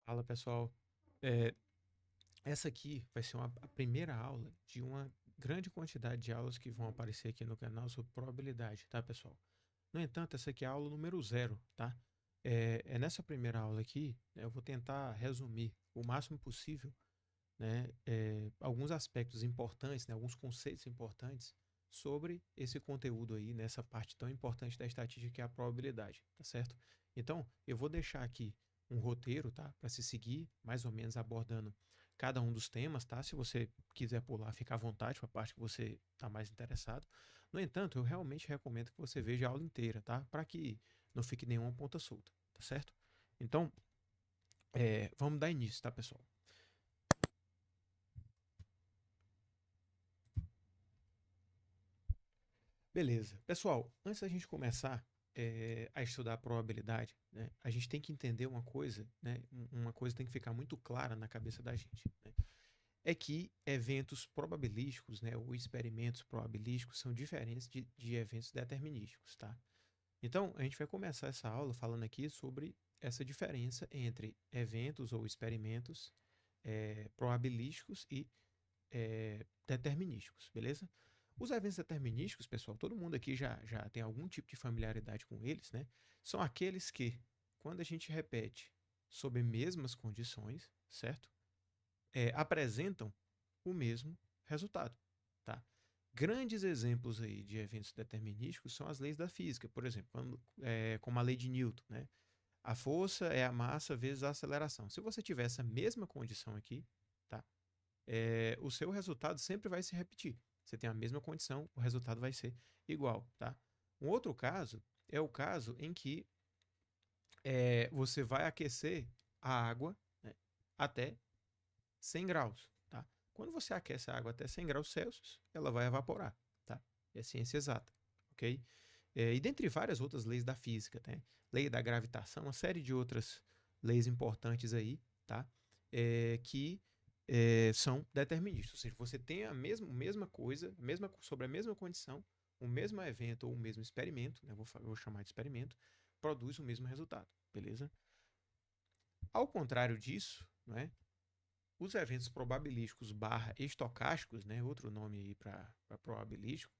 Fala pessoal, É, essa aqui vai ser a primeira aula de uma grande quantidade de aulas que vão aparecer aqui no canal sobre probabilidade, tá pessoal? No entanto, essa aqui é a aula número zero, tá? Nessa primeira aula aqui, né, eu vou tentar resumir o máximo possível, né, alguns aspectos importantes, né, alguns conceitos importantes sobre esse conteúdo aí, nessa parte tão importante da estatística que é a probabilidade, tá certo? Então, eu vou deixar aqui um roteiro, tá, para se seguir, mais ou menos abordando cada um dos temas, tá? Se você quiser pular, fica à vontade para a parte que você está mais interessado. No entanto, eu realmente recomendo que você veja a aula inteira, tá? Para que não fique nenhuma ponta solta, tá certo? Então, vamos dar início, tá, pessoal? Beleza. Pessoal, antes da gente começar a estudar a probabilidade, né, a gente tem que entender uma coisa, né, uma coisa tem que ficar muito clara na cabeça da gente, né, é que eventos probabilísticos, né, ou experimentos probabilísticos são diferentes de eventos determinísticos, tá? Então, a gente vai começar essa aula falando aqui sobre essa diferença entre eventos ou experimentos probabilísticos e determinísticos, beleza? Os eventos determinísticos, pessoal, todo mundo aqui já tem algum tipo de familiaridade com eles, né? São aqueles que, quando a gente repete sob mesmas condições, certo? Apresentam o mesmo resultado, tá? Grandes exemplos aí de eventos determinísticos são as leis da física, por exemplo, como a lei de Newton, né? A força é a massa vezes a aceleração. Se você tiver essa mesma condição aqui, tá? O seu resultado sempre vai se repetir. Você tem a mesma condição, o resultado vai ser igual, tá? Um outro caso é o caso em que você vai aquecer a água, né, até 100 graus, tá? Quando você aquece a água até 100 graus Celsius, ela vai evaporar, tá? É ciência exata, ok? E dentre várias outras leis da física, né? Lei da gravitação, uma série de outras leis importantes aí, tá? Que são deterministas. Ou seja, você tem a mesma coisa, sobre a mesma condição, o mesmo evento ou o mesmo experimento, né? Vou chamar de experimento, produz o mesmo resultado, beleza? Ao contrário disso, né? Os eventos probabilísticos barra estocásticos, né? Outro nome aí para probabilístico,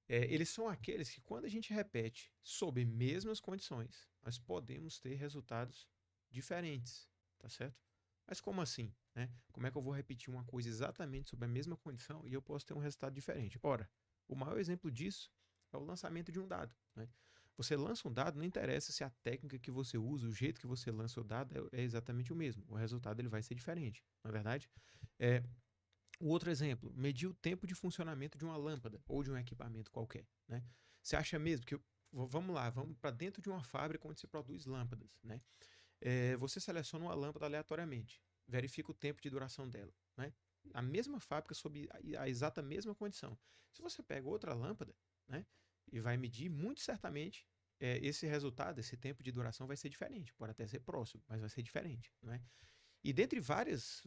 eles são aqueles que, quando a gente repete sob mesmas condições, nós podemos ter resultados diferentes, tá certo? Mas como assim? Né? Como é que eu vou repetir uma coisa exatamente sob a mesma condição e eu posso ter um resultado diferente? Ora, o maior exemplo disso é o lançamento de um dado. Né? Você lança um dado, não interessa se a técnica que você usa, o jeito que você lança o dado é exatamente o mesmo. O resultado ele vai ser diferente, não é verdade? É, o outro exemplo, medir o tempo de funcionamento de uma lâmpada ou de um equipamento qualquer. Né? Você acha mesmo que. Vamos lá, vamos para dentro de uma fábrica onde se produz lâmpadas. Né? Você seleciona uma lâmpada aleatoriamente, verifica o tempo de duração dela. Né? A mesma fábrica, sob a exata mesma condição. Se você pega outra lâmpada, né, e vai medir, muito certamente esse resultado, esse tempo de duração vai ser diferente. Pode até ser próximo, mas vai ser diferente. Né? E dentre vários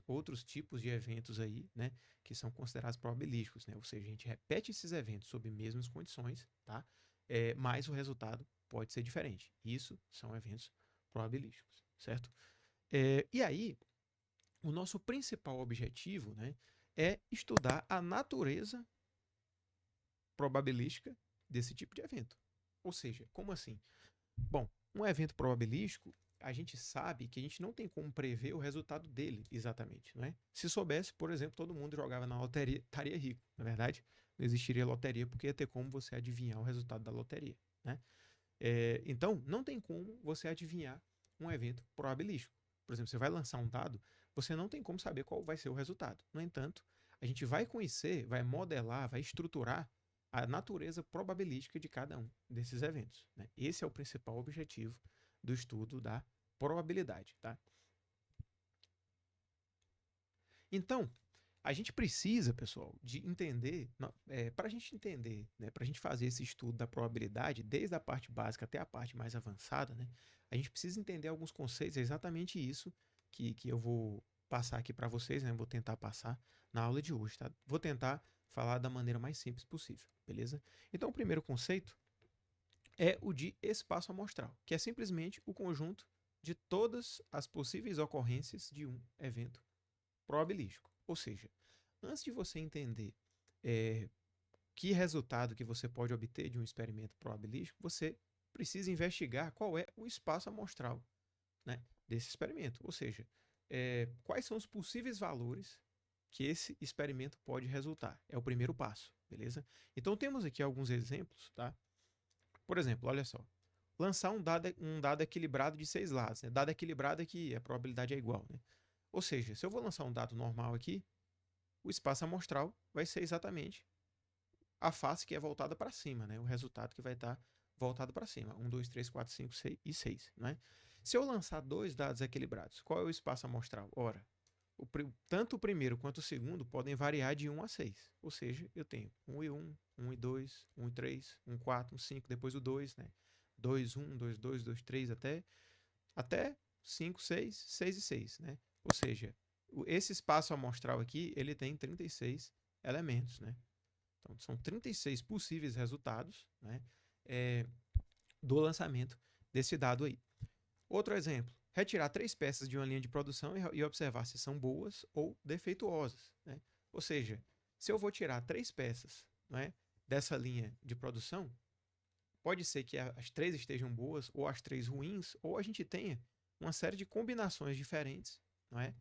outros tipos de eventos aí, né, que são considerados probabilísticos, né? Ou seja, a gente repete esses eventos sob mesmas condições, tá? Mas o resultado pode ser diferente. Isso são eventos probabilísticos, certo? E aí, o nosso principal objetivo, né, é estudar a natureza probabilística desse tipo de evento. Ou seja, como assim? Bom, um evento probabilístico, a gente sabe que a gente não tem como prever o resultado dele exatamente, não é? Se soubesse, por exemplo, todo mundo jogava na loteria, estaria rico, na verdade. Não existiria loteria porque ia ter como você adivinhar o resultado da loteria, né? Então, não tem como você adivinhar um evento probabilístico. Por exemplo, você vai lançar um dado, você não tem como saber qual vai ser o resultado. No entanto, a gente vai conhecer, vai modelar, vai estruturar a natureza probabilística de cada um desses eventos. Né? Esse é o principal objetivo do estudo da probabilidade. Tá? Então, a gente precisa, pessoal, de entender, para a gente entender, né, para a gente fazer esse estudo da probabilidade, desde a parte básica até a parte mais avançada, né, a gente precisa entender alguns conceitos, é exatamente isso que eu vou passar aqui para vocês, né, vou tentar passar na aula de hoje, tá? Vou tentar falar da maneira mais simples possível, beleza? Então, o primeiro conceito é o de espaço amostral, que é simplesmente o conjunto de todas as possíveis ocorrências de um evento probabilístico. Ou seja, antes de você entender que resultado que você pode obter de um experimento probabilístico, você precisa investigar qual é o espaço amostral, né, desse experimento. Ou seja, quais são os possíveis valores que esse experimento pode resultar. É o primeiro passo, beleza? Então temos aqui alguns exemplos, tá? Por exemplo, olha só. Lançar um dado equilibrado de 6 lados. Né? Dado equilibrado é que a probabilidade é igual. Né? Ou seja, se eu vou lançar um dado normal aqui, o espaço amostral vai ser exatamente a face que é voltada para cima, né? O resultado que vai estar voltado para cima. 1, 2, 3, 4, 5, 6 e 6. Né? Se eu lançar dois dados equilibrados, qual é o espaço amostral? Ora, tanto o primeiro quanto o segundo podem variar de 1 a 6. Ou seja, eu tenho 1 e 1, 1 e 2, 1 e 3, 1 e 4, 1 e 5, depois o 2, né? 2, 1, 2, 2, 2, 3, até 5, 6, 6 e 6, né? Ou seja, esse espaço amostral aqui, ele tem 36 elementos, né? Então, são 36 possíveis resultados, né, do lançamento desse dado aí. Outro exemplo, retirar 3 peças de uma linha de produção e observar se são boas ou defeituosas. Né? Ou seja, se eu vou tirar 3 peças, não é, dessa linha de produção, pode ser que as 3 estejam boas ou as 3 ruins, ou a gente tenha uma série de combinações diferentes, não é,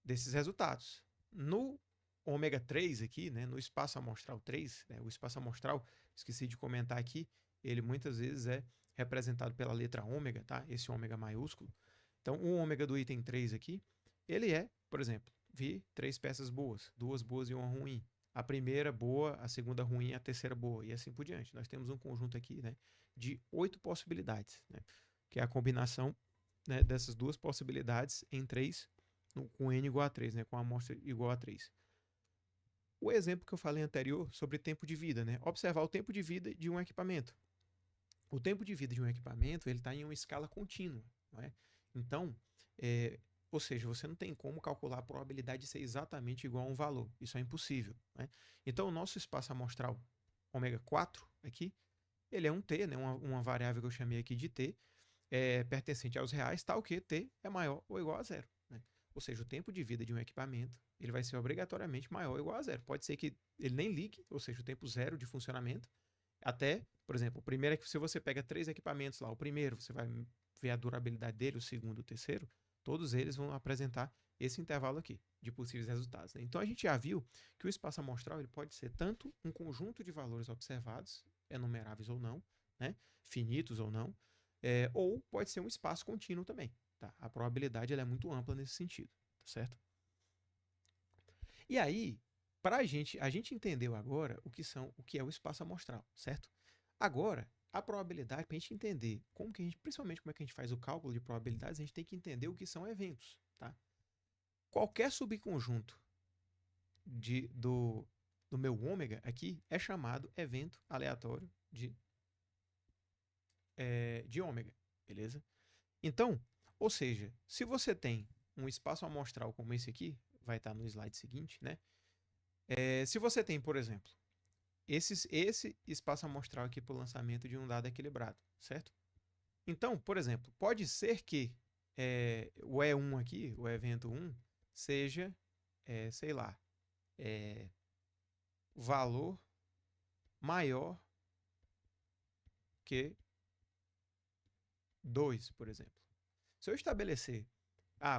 desses resultados. No ômega 3 aqui, né, no espaço amostral 3, né, o espaço amostral, esqueci de comentar aqui, ele muitas vezes é representado pela letra ômega, tá? Esse ômega maiúsculo. Então, o ômega do item 3 aqui, ele é, por exemplo, vi 3 peças boas, 2 boas e 1 ruim. A primeira boa, a segunda ruim, a terceira boa, e assim por diante. Nós temos um conjunto aqui, né, de 8 possibilidades, né, que é a combinação, né, dessas duas possibilidades em 3, com n igual a 3, né, com a amostra igual a 3. O exemplo que eu falei anterior sobre tempo de vida, né, observar o tempo de vida de um equipamento. O tempo de vida de um equipamento ele está em uma escala contínua. Não é? Então, ou seja, você não tem como calcular a probabilidade de ser exatamente igual a um valor. Isso é impossível. Né? Então, o nosso espaço amostral ômega 4 aqui, ele é um t, né? uma variável que eu chamei aqui de t, pertencente aos reais, tal que t é maior ou igual a zero. Né? Ou seja, o tempo de vida de um equipamento ele vai ser obrigatoriamente maior ou igual a zero. Pode ser que ele nem ligue, ou seja, o tempo zero de funcionamento, até, por exemplo, o primeiro é que se você pega 3 equipamentos lá, o primeiro você vai ver a durabilidade dele, o segundo, o terceiro, todos eles vão apresentar esse intervalo aqui de possíveis resultados. Né? Então a gente já viu que o espaço amostral ele pode ser tanto um conjunto de valores observados, enumeráveis ou não, né? Finitos ou não, ou pode ser um espaço contínuo também. Tá? A probabilidade ela é muito ampla nesse sentido, tá certo? E aí, a gente entendeu agora o que é o espaço amostral, certo? Agora, a probabilidade, para a gente entender principalmente como é que a gente faz o cálculo de probabilidades, a gente tem que entender o que são eventos, tá? Qualquer subconjunto do meu ômega aqui é chamado evento aleatório de ômega, beleza? Então, ou seja, se você tem um espaço amostral como esse aqui, vai estar no slide seguinte, né? Se você tem, por exemplo, esse espaço amostral aqui para o lançamento de um dado equilibrado, certo? Então, por exemplo, pode ser que o E1 aqui, o evento 1, seja, sei lá, valor maior que 2, por exemplo. Se eu estabelecer,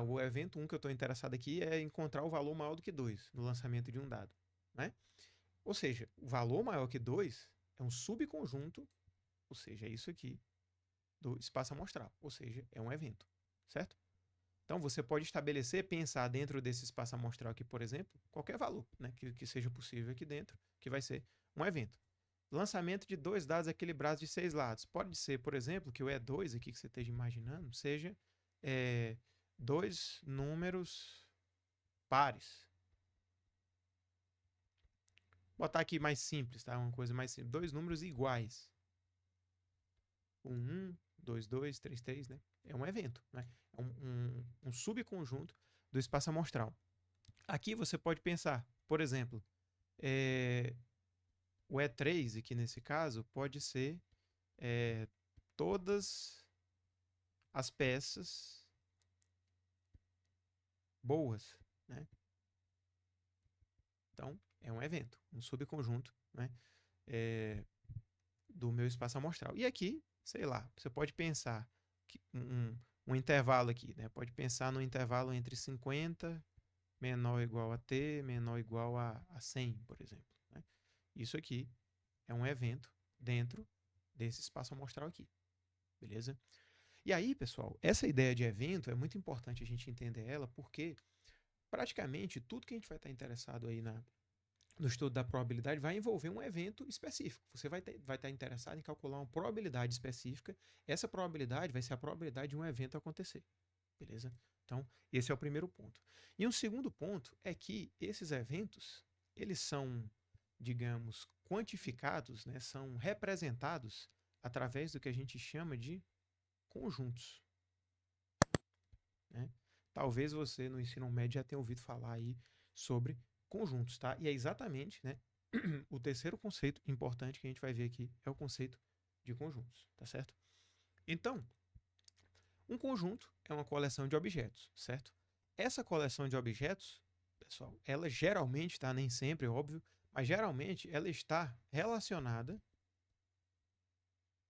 o evento 1 que eu estou interessado aqui é encontrar o valor maior do que 2 no lançamento de um dado, né? Ou seja, o valor maior que 2 é um subconjunto, ou seja, é isso aqui, do espaço amostral, ou seja, é um evento, certo? Então, você pode estabelecer, pensar dentro desse espaço amostral aqui, por exemplo, qualquer valor, né, que seja possível aqui dentro, que vai ser um evento. Lançamento de 2 dados equilibrados de 6 lados. Pode ser, por exemplo, que o E2 aqui que você esteja imaginando seja 2 números pares. Vou botar aqui mais simples, tá? Uma coisa mais simples. 2 números iguais. 1, 2, 2, 3, 3, né? É um evento, né? É um subconjunto do espaço amostral. Aqui você pode pensar, por exemplo, o E3, aqui nesse caso, pode ser todas as peças boas, né? Então, é um evento, um subconjunto, né? Do meu espaço amostral. E aqui, sei lá, você pode pensar que um intervalo aqui, né? Pode pensar no intervalo entre 50 menor ou igual a t, menor ou igual a 100, por exemplo, né? Isso aqui é um evento dentro desse espaço amostral aqui, beleza? E aí, pessoal, essa ideia de evento é muito importante a gente entender ela, porque praticamente tudo que a gente vai estar interessado aí no estudo da probabilidade vai envolver um evento específico. Você vai estar interessado em calcular uma probabilidade específica. Essa probabilidade vai ser a probabilidade de um evento acontecer, beleza? Então, esse é o primeiro ponto. E um segundo ponto é que esses eventos, eles são, digamos, quantificados, né? São representados através do que a gente chama de conjuntos, né? Talvez você no ensino médio já tenha ouvido falar aí sobre conjuntos, tá? E é exatamente, né, o terceiro conceito importante que a gente vai ver aqui é o conceito de conjuntos, tá certo? Então, um conjunto é uma coleção de objetos, certo? Essa coleção de objetos, pessoal, ela geralmente, tá? Nem sempre, óbvio, mas geralmente ela está relacionada,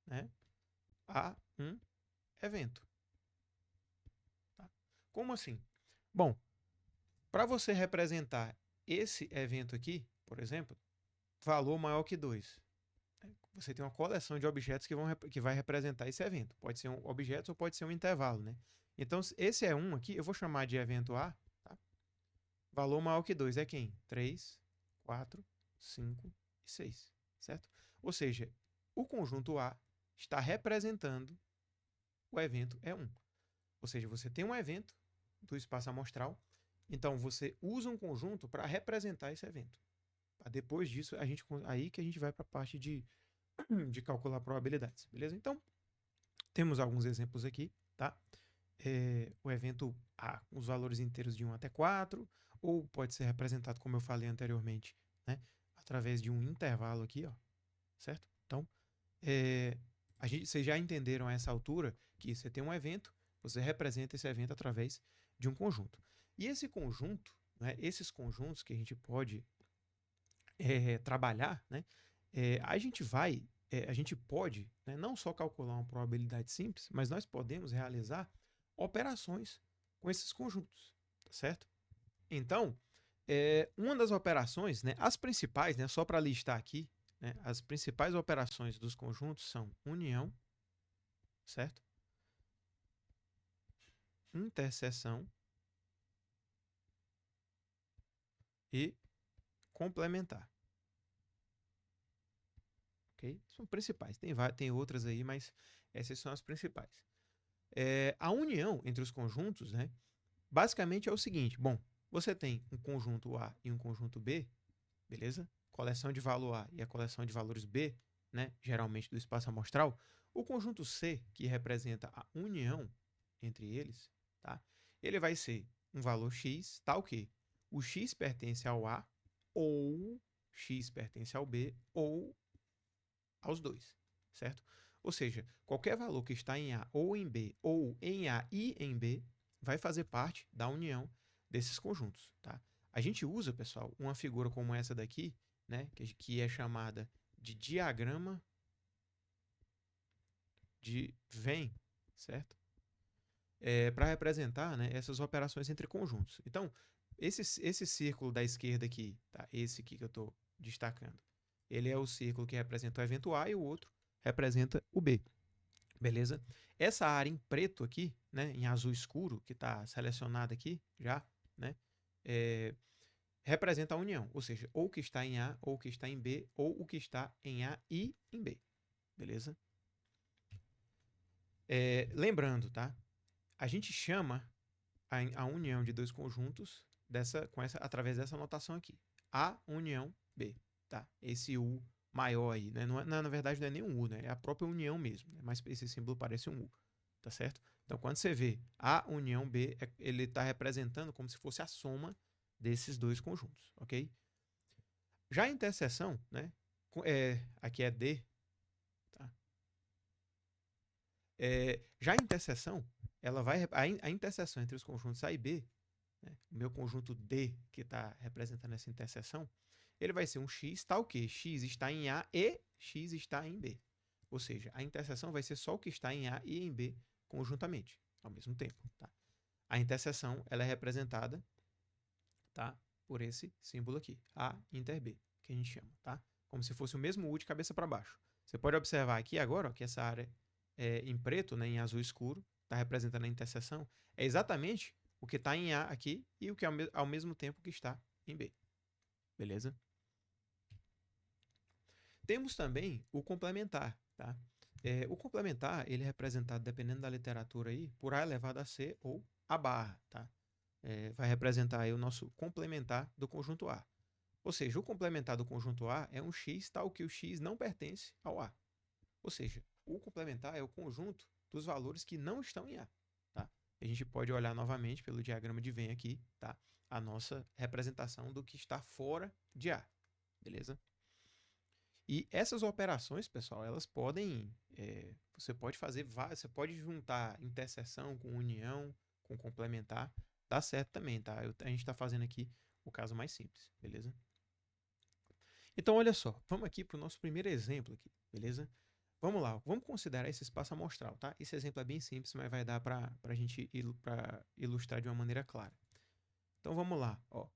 né, a um evento. Tá? Como assim? Bom, para você representar esse evento aqui, por exemplo, valor maior que 2, você tem uma coleção de objetos que vai representar esse evento. Pode ser um objeto ou pode ser um intervalo, né? Então, esse é um aqui, eu vou chamar de evento A, tá? Valor maior que 2 é quem? 3, 4, 5 e 6, certo? Ou seja, o conjunto A está representando o evento E1. Ou seja, você tem um evento do espaço amostral, então você usa um conjunto para representar esse evento. Depois disso, aí que a gente vai para a parte de calcular probabilidades, beleza? Então, temos alguns exemplos aqui, tá? O evento A, os valores inteiros de 1 até 4, ou pode ser representado, como eu falei anteriormente, né? Através de um intervalo aqui, ó, certo? Então, vocês já entenderam a essa altura que você tem um evento, você representa esse evento através de um conjunto. E esse conjunto, né, esses conjuntos que a gente pode trabalhar, né, a gente pode, né, não só calcular uma probabilidade simples, mas nós podemos realizar operações com esses conjuntos, tá certo? Então, uma das operações, né, as principais, né, só para listar aqui, né, as principais operações dos conjuntos são união, certo? Interseção e complementar. Ok? São principais. Tem outras aí, mas essas são as principais. A união entre os conjuntos, né, basicamente é o seguinte: bom, você tem um conjunto A e um conjunto B, beleza? Coleção de valor A e a coleção de valores B, né, geralmente do espaço amostral. O conjunto C, que representa a união entre eles, tá? Ele vai ser um valor x, tal que o x pertence ao A, ou x pertence ao B, ou aos dois, certo? Ou seja, qualquer valor que está em A ou em B, ou em A e em B, vai fazer parte da união desses conjuntos, tá? A gente usa, pessoal, uma figura como essa daqui, né, que é chamada de diagrama de Venn, certo? Para representar, né, essas operações entre conjuntos. Então, esse círculo da esquerda aqui, tá? Esse aqui que eu estou destacando, ele é o círculo que representa o evento A e o outro representa o B. Beleza? Essa área em preto aqui, né, em azul escuro, que está selecionada aqui já, né, representa a união, ou seja, ou o que está em A, ou o que está em B, ou o que está em A e em B. Beleza? Lembrando, tá? A gente chama a união de dois conjuntos através dessa notação aqui. A união B, tá? Esse U maior aí, né? Na verdade não é nem um U, né? É a própria união mesmo, né? Mas esse símbolo parece um U, tá certo? Então quando você vê A união B, ele está representando como se fosse a soma desses dois conjuntos, ok? Já a interseção, né? Aqui é D, tá? Já a interseção, a interseção entre os conjuntos A e B, né, o meu conjunto D, que está representando essa interseção, ele vai ser um x tal que x está em A e x está em B. Ou seja, a interseção vai ser só o que está em A e em B conjuntamente, ao mesmo tempo. Tá? A interseção ela é representada, tá, por esse símbolo aqui, A inter B, que a gente chama. Tá? Como se fosse o mesmo U de cabeça para baixo. Você pode observar aqui agora ó, que essa área em preto, né, em azul escuro, está representando a interseção, é exatamente o que está em A aqui e o que ao mesmo tempo que está em B. Beleza? Temos também o complementar. Tá? O complementar ele é representado, dependendo da literatura, aí, por A elevado a C ou A barra. Tá? Vai representar aí o nosso complementar do conjunto A. Ou seja, o complementar do conjunto A é um x tal que o x não pertence ao A. Ou seja, o complementar é o conjunto dos valores que não estão em A. Tá? A gente pode olhar novamente pelo diagrama de Venn aqui, tá? A nossa representação do que está fora de A. Beleza? E essas operações, pessoal, elas podem... você pode fazer várias, você pode juntar interseção com união, com complementar. Dá certo também, tá? A gente está fazendo aqui o caso mais simples, beleza? Então, olha só, vamos aqui para o nosso primeiro exemplo aqui, beleza? Vamos lá, vamos considerar esse espaço amostral, tá? Esse exemplo é bem simples, mas vai dar para a gente ilustrar de uma maneira clara. Então, vamos lá, ó.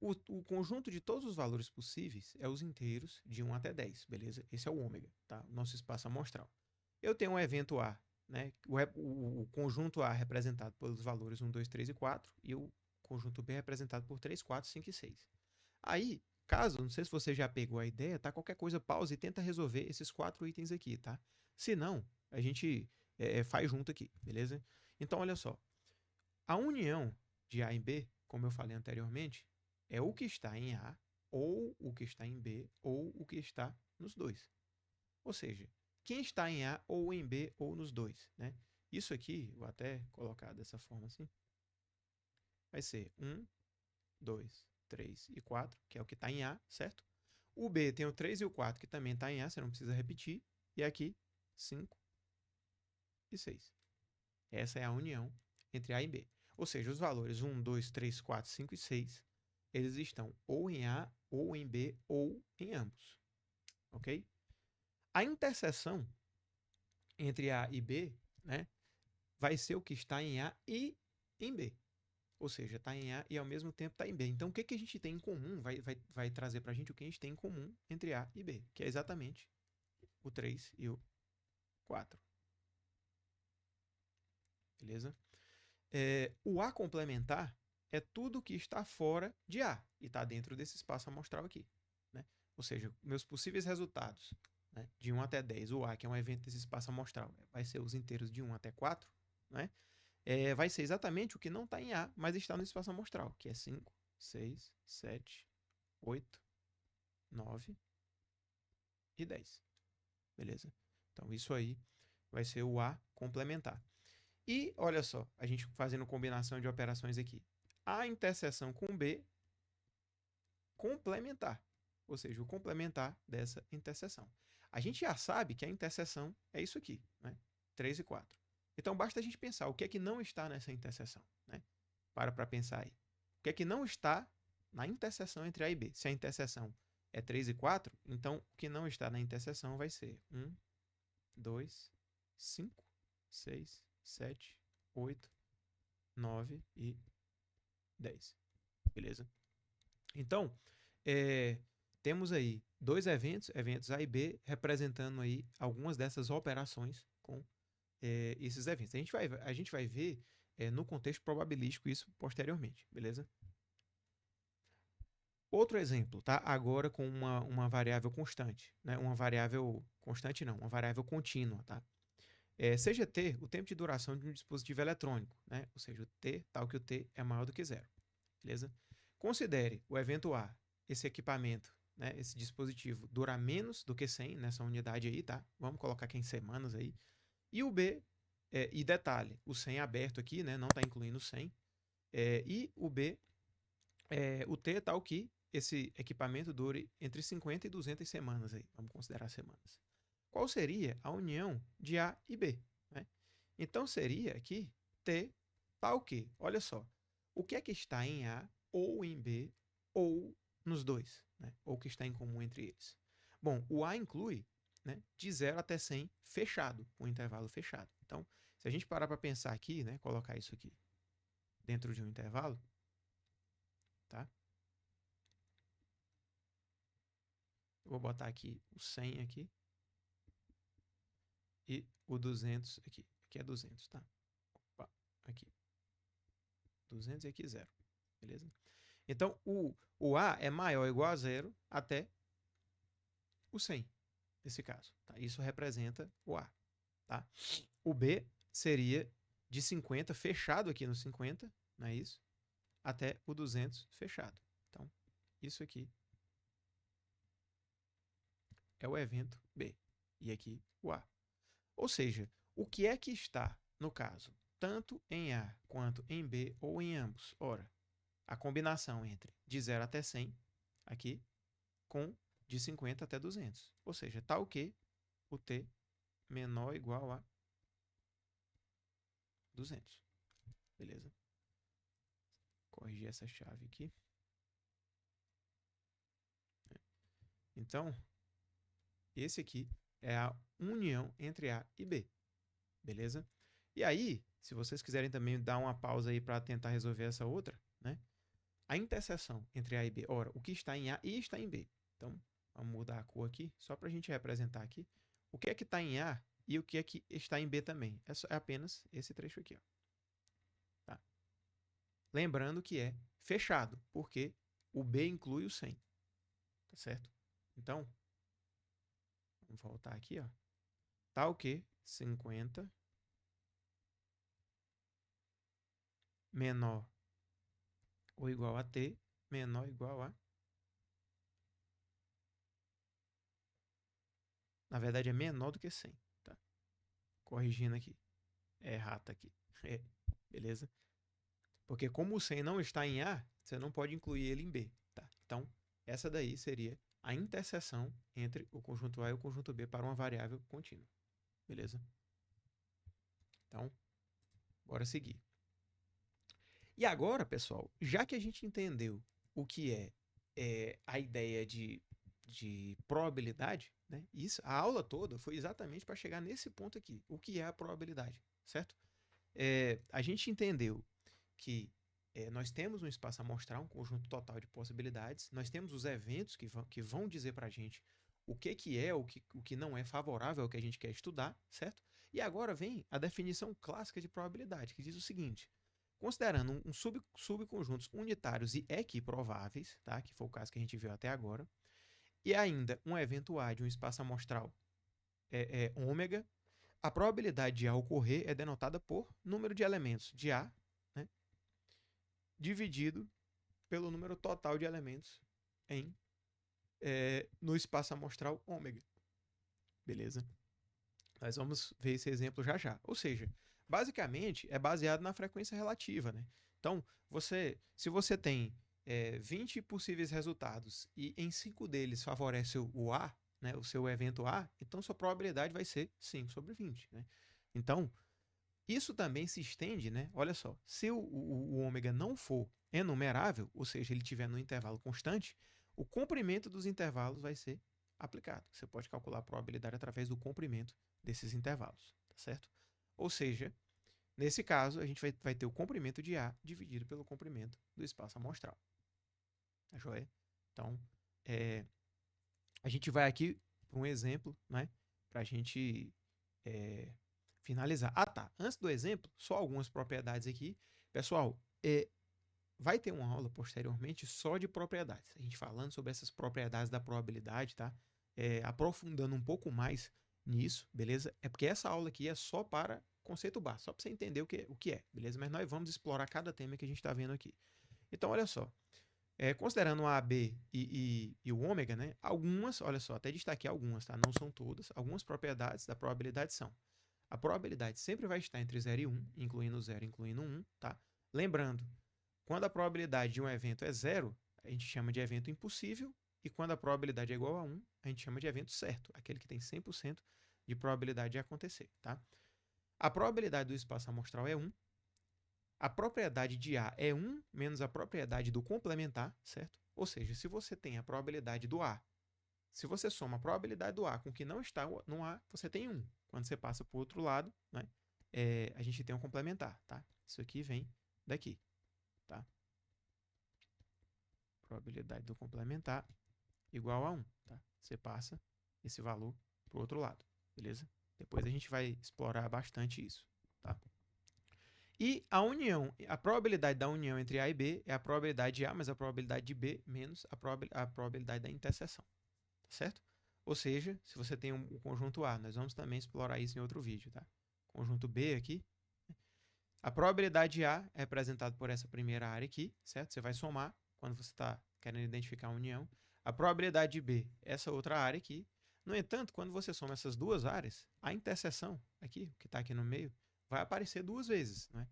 O conjunto de todos os valores possíveis é os inteiros de 1 até 10, beleza? Esse é o ômega, tá? O nosso espaço amostral. Eu tenho um evento A, né? O conjunto A representado pelos valores 1, 2, 3 e 4, e o conjunto B representado por 3, 4, 5 e 6. Aí, caso, não sei se você já pegou a ideia, tá? Qualquer coisa, pausa e tenta resolver esses 4 itens aqui, tá? Se não, a gente faz junto aqui, beleza? Então, olha só. A união de A em B, como eu falei anteriormente, é o que está em A, ou o que está em B, ou o que está nos dois. Ou seja, quem está em A, ou em B, ou nos dois, né? Isso aqui, vou até colocar dessa forma assim, vai ser 1, 2, 3 e 4, que é o que está em A, certo? O B tem o 3 e o 4, que também está em A, você não precisa repetir. E aqui, 5 e 6. Essa é a união entre A e B. Ou seja, os valores 1, 2, 3, 4, 5 e 6, eles estão ou em A, ou em B, ou em ambos. Ok? A interseção entre A e B, né, vai ser o que está em A e em B. Ou seja, está em A e ao mesmo tempo está em B. Então, o que a gente tem em comum vai trazer para a gente o que a gente tem em comum entre A e B, que é exatamente o 3 e o 4. Beleza? O A complementar é tudo que está fora de A e está dentro desse espaço amostral aqui. Né? Ou seja, meus possíveis resultados, né, de 1 até 10, o A, que é um evento desse espaço amostral, vai ser os inteiros de 1 até 4, né? Vai ser exatamente o que não está em A, mas está no espaço amostral, que é 5, 6, 7, 8, 9 e 10. Beleza? Então, isso aí vai ser o A complementar. E, olha só, a gente fazendo combinação de operações aqui. A interseção com B complementar, ou seja, o complementar dessa interseção. A gente já sabe que a interseção é isso aqui, né? 3 e 4. Então, basta a gente pensar o que é que não está nessa interseção, né? Para pensar aí. O que é que não está na interseção entre A e B? Se a interseção é 3 e 4, então o que não está na interseção vai ser 1, 2, 5, 6, 7, 8, 9 e 10. Beleza? Então, temos aí dois eventos A e B, representando aí algumas dessas operações com esses eventos. A gente vai ver no contexto probabilístico isso posteriormente, beleza? Outro exemplo, tá? Agora com uma variável constante, né? Uma variável constante não, uma variável contínua, tá? Seja t o tempo de duração de um dispositivo eletrônico, né? Ou seja, o t tal que o t é maior do que zero, beleza? Considere o evento A, esse equipamento, né? Esse dispositivo dura menos do que 100 nessa unidade aí, tá? Vamos colocar aqui em semanas aí. E o B, e detalhe, o 100 aberto aqui, né? Não está incluindo o 100. E o B, o T é tal que esse equipamento dure entre 50 e 200 semanas aí. Vamos considerar semanas. Qual seria a união de A e B? Então, seria aqui T tá o quê? Olha só. O que é que está em A ou em B ou nos dois, né? Ou que está em comum entre eles? Bom, o A inclui, né, de 0 até 100 fechado, um intervalo fechado. Então, se a gente parar para pensar aqui, né, colocar isso aqui dentro de um intervalo, tá? Eu vou botar aqui o 100 aqui e o 200 aqui. Aqui é 200, tá? Opa, aqui. 200 e aqui 0, beleza? Então, o A é maior ou igual a 0 até o 100, nesse caso. Tá? Isso representa o A. Tá? O B seria de 50, fechado aqui no 50, não é isso? Até o 200 fechado. Então, isso aqui é o evento B. E aqui o A. Ou seja, o que é que está, no caso, tanto em A quanto em B ou em ambos? Ora, a combinação entre de 0 até 100, aqui, com de 50 até 200. Ou seja, está o quê? O T menor ou igual a 200. Beleza? Corrigir essa chave aqui. Então, esse aqui é a união entre A e B. Beleza? E aí, se vocês quiserem também dar uma pausa aí para tentar resolver essa outra, né? A interseção entre A e B. Ora, o que está em A e está em B. Então, vamos mudar a cor aqui, só para a gente representar aqui. O que é que está em A e o que é que está em B também. É apenas esse trecho aqui. Ó. Tá? Lembrando que é fechado, porque o B inclui o 100. Tá certo? Então, vamos voltar aqui. Ó. Tá o quê? 50 menor ou igual a T menor ou igual a... Na verdade, é menor do que 100. Tá? Corrigindo aqui. É errata aqui. É, beleza? Porque como o 100 não está em A, você não pode incluir ele em B. Tá? Então, essa daí seria a interseção entre o conjunto A e o conjunto B para uma variável contínua. Beleza? Então, bora seguir. E agora, pessoal, já que a gente entendeu o que é a ideia de probabilidade, né? Isso, a aula toda foi exatamente para chegar nesse ponto aqui. O que é a probabilidade, certo? A gente entendeu que nós temos um espaço amostral, um conjunto total de possibilidades, nós temos os eventos que vão dizer para a gente o que é, o que não é favorável ao que a gente quer estudar, certo? E agora vem a definição clássica de probabilidade, que diz o seguinte: considerando subconjuntos unitários e equiprováveis, tá? Que foi o caso que a gente viu até agora, e ainda um evento A de um espaço amostral ômega, a probabilidade de A ocorrer é denotada por número de elementos de A, né, dividido pelo número total de elementos no espaço amostral ômega. Beleza? Nós vamos ver esse exemplo já já. Ou seja, basicamente é baseado na frequência relativa. Né? Então, se você tem 20 possíveis resultados e em 5 deles favorece o A, né, o seu evento A, então sua probabilidade vai ser 5 sobre 20. Né? Então, isso também se estende, né? Olha só, se o ômega não for enumerável, ou seja, ele estiver no intervalo constante, o comprimento dos intervalos vai ser aplicado. Você pode calcular a probabilidade através do comprimento desses intervalos, tá certo? Ou seja, nesse caso, a gente vai ter o comprimento de A dividido pelo comprimento do espaço amostral. Tá joia? Então, a gente vai aqui para um exemplo, né? Para a gente finalizar. Ah, tá. Antes do exemplo, só algumas propriedades aqui. Pessoal, vai ter uma aula posteriormente só de propriedades. A gente falando sobre essas propriedades da probabilidade, tá? Aprofundando um pouco mais nisso, beleza? É porque essa aula aqui é só para conceito básico, só para você entender o que é, beleza? Mas nós vamos explorar cada tema que a gente está vendo aqui. Então, olha só. Considerando a B e o ômega, né? Algumas, olha só, até destaquei algumas, tá? Não são todas. Algumas propriedades da probabilidade são: a probabilidade sempre vai estar entre 0 e 1, incluindo 0 incluindo 1, tá? Lembrando, quando a probabilidade de um evento é 0, a gente chama de evento impossível, e quando a probabilidade é igual a 1, a gente chama de evento certo, aquele que tem 100% de probabilidade de acontecer, tá? A probabilidade do espaço amostral é 1. A propriedade de A é 1 menos a propriedade do complementar, certo? Ou seja, se você tem a probabilidade do A, se você soma a probabilidade do A com o que não está no A, você tem 1. Quando você passa para o outro lado, né, a gente tem um complementar, tá? Isso aqui vem daqui, tá? Probabilidade do complementar igual a 1, tá? Você passa esse valor para o outro lado, beleza? Depois a gente vai explorar bastante isso, tá? E a união, a probabilidade da união entre A e B é a probabilidade de A mais a probabilidade de B menos a probabilidade da interseção, tá certo? Ou seja, se você tem um conjunto A, nós vamos também explorar isso em outro vídeo, tá? Conjunto B aqui, a probabilidade de A é representada por essa primeira área aqui, certo? Você vai somar quando você está querendo identificar a união. A probabilidade de B, essa outra área aqui. No entanto, quando você soma essas duas áreas, a interseção aqui, que está aqui no meio, vai aparecer duas vezes, né?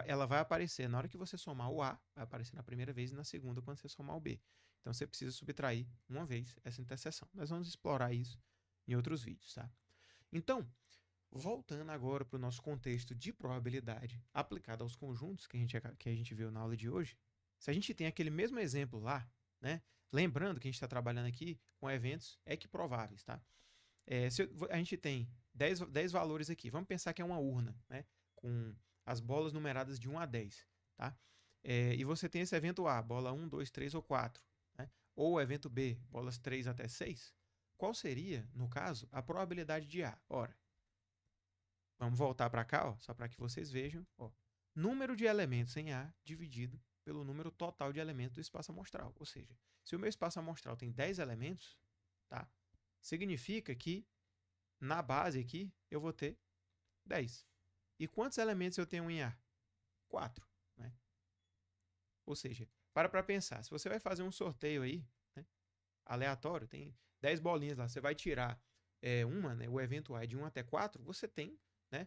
Ela vai aparecer na hora que você somar o A, vai aparecer na primeira vez e na segunda quando você somar o B. Então você precisa subtrair uma vez essa interseção. Nós vamos explorar isso em outros vídeos, tá? Então, voltando agora para o nosso contexto de probabilidade aplicado aos conjuntos que a gente viu na aula de hoje, se a gente tem aquele mesmo exemplo lá, né? Lembrando que a gente está trabalhando aqui com eventos equiprováveis, tá? Se a gente tem 10 valores aqui, vamos pensar que é uma urna, né? Com as bolas numeradas de 1 a 10, tá? E você tem esse evento A, bola 1, 2, 3 ou 4, né? Ou o evento B, bolas 3 até 6. Qual seria, no caso, a probabilidade de A? Ora, vamos voltar para cá, ó, só para que vocês vejam. Ó, número de elementos em A dividido pelo número total de elementos do espaço amostral. Ou seja, se o meu espaço amostral tem 10 elementos, tá? Significa que na base aqui eu vou ter 10. E quantos elementos eu tenho em A? 4. Né? Ou seja, para pensar, se você vai fazer um sorteio aí, né, aleatório, tem 10 bolinhas lá, você vai tirar uma, né, o evento A é de 1 até 4, você tem, né,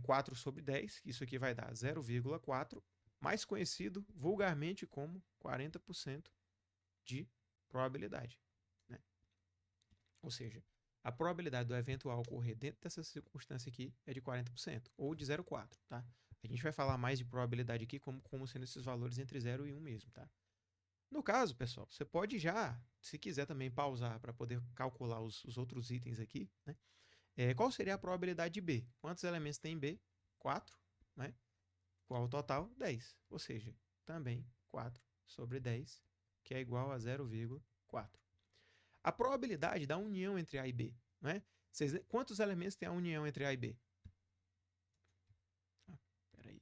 4 sobre 10, isso aqui vai dar 0,4, mais conhecido vulgarmente como 40% de probabilidade. Né? Ou seja, a probabilidade do evento A ocorrer dentro dessa circunstância aqui é de 40%, ou de 0,4, tá? A gente vai falar mais de probabilidade aqui como sendo esses valores entre 0 e 1 mesmo, tá? No caso, pessoal, você pode já, se quiser também pausar para poder calcular os outros itens aqui, né? Qual seria a probabilidade de B? Quantos elementos tem em B? 4, né? Qual o total? 10. Ou seja, também 4 sobre 10, que é igual a 0,4. A probabilidade da união entre A e B, né? Quantos elementos tem a união entre A e B? Peraí.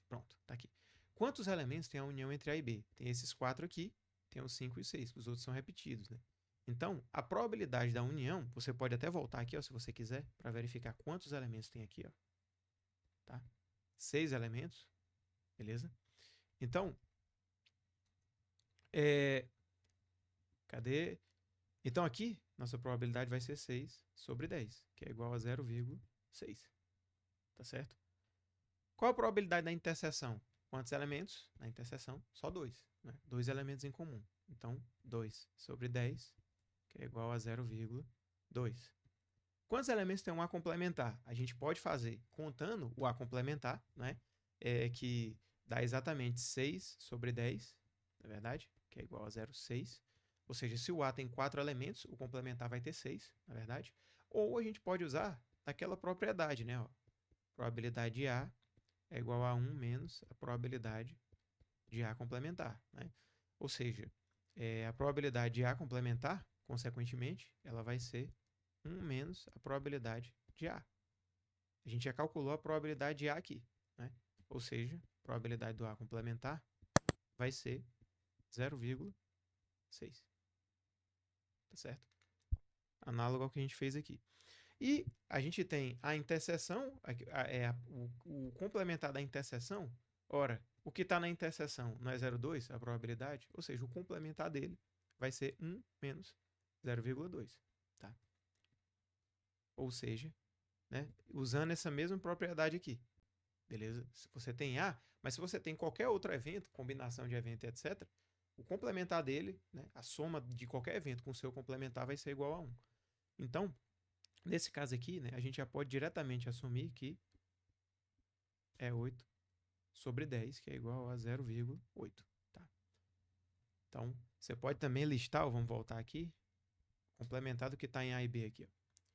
Pronto, tá aqui. Quantos elementos tem a união entre A e B? Tem esses 4 aqui, tem os 5 e 6, os outros são repetidos, né? Então, a probabilidade da união, você pode até voltar aqui, ó, se você quiser, para verificar quantos elementos tem aqui, ó. Tá? 6 elementos, beleza? Então, cadê? Então aqui, nossa probabilidade vai ser 6 sobre 10, que é igual a 0,6. Tá certo? Qual a probabilidade da interseção? Quantos elementos na interseção? Só 2. Né? 2 elementos em comum. Então, 2 sobre 10, que é igual a 0,2. Quantos elementos tem um A complementar? A gente pode fazer contando o A complementar, né? Que dá exatamente 6 sobre 10, na verdade, que é igual a 0,6. Ou seja, se o A tem 4 elementos, o complementar vai ter 6, na verdade. Ou a gente pode usar aquela propriedade, né? Ó, probabilidade de A é igual a 1 menos a probabilidade de A complementar. Né? Ou seja, a probabilidade de A complementar, consequentemente, ela vai ser 1 menos a probabilidade de A. A gente já calculou a probabilidade de A aqui. Né? Ou seja, a probabilidade do A complementar vai ser 0,6. Tá certo? Análogo ao que a gente fez aqui. E a gente tem a interseção, o complementar da interseção. Ora, o que está na interseção não é 0,2, a probabilidade? Ou seja, o complementar dele vai ser 1 menos 0,2. Tá? Ou seja, né, usando essa mesma propriedade aqui. Beleza? Se você tem A, mas se você tem qualquer outro evento, combinação de evento, etc., o complementar dele, né, a soma de qualquer evento com o seu complementar vai ser igual a 1. Então, Nesse caso aqui, né, a gente já pode diretamente assumir que é 8 sobre 10, que é igual a 0,8. Tá? Então, você pode também listar, vamos voltar aqui, complementar do que está em A e B aqui.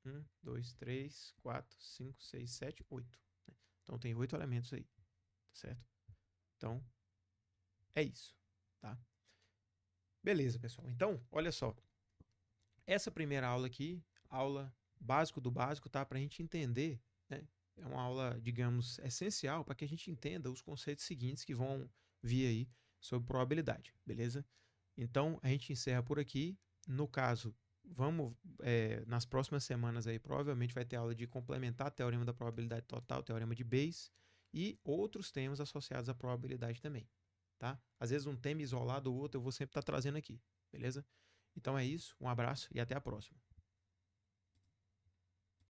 1, 2, 3, 4, 5, 6, 7, 8. Então, tem 8 elementos aí, tá certo? Então, é isso, tá? Beleza, pessoal. Então, olha só. Essa primeira aula aqui, aula básico do básico, tá? Para a gente entender, né? É uma aula, digamos, essencial para que a gente entenda os conceitos seguintes que vão vir aí sobre probabilidade, beleza? Então, a gente encerra por aqui. No caso, vamos, nas próximas semanas aí, provavelmente vai ter aula de complementar teorema da probabilidade total, teorema de Bayes e outros temas associados à probabilidade também, tá? Às vezes um tema isolado ou outro eu vou sempre estar trazendo aqui, beleza? Então é isso, um abraço e até a próxima.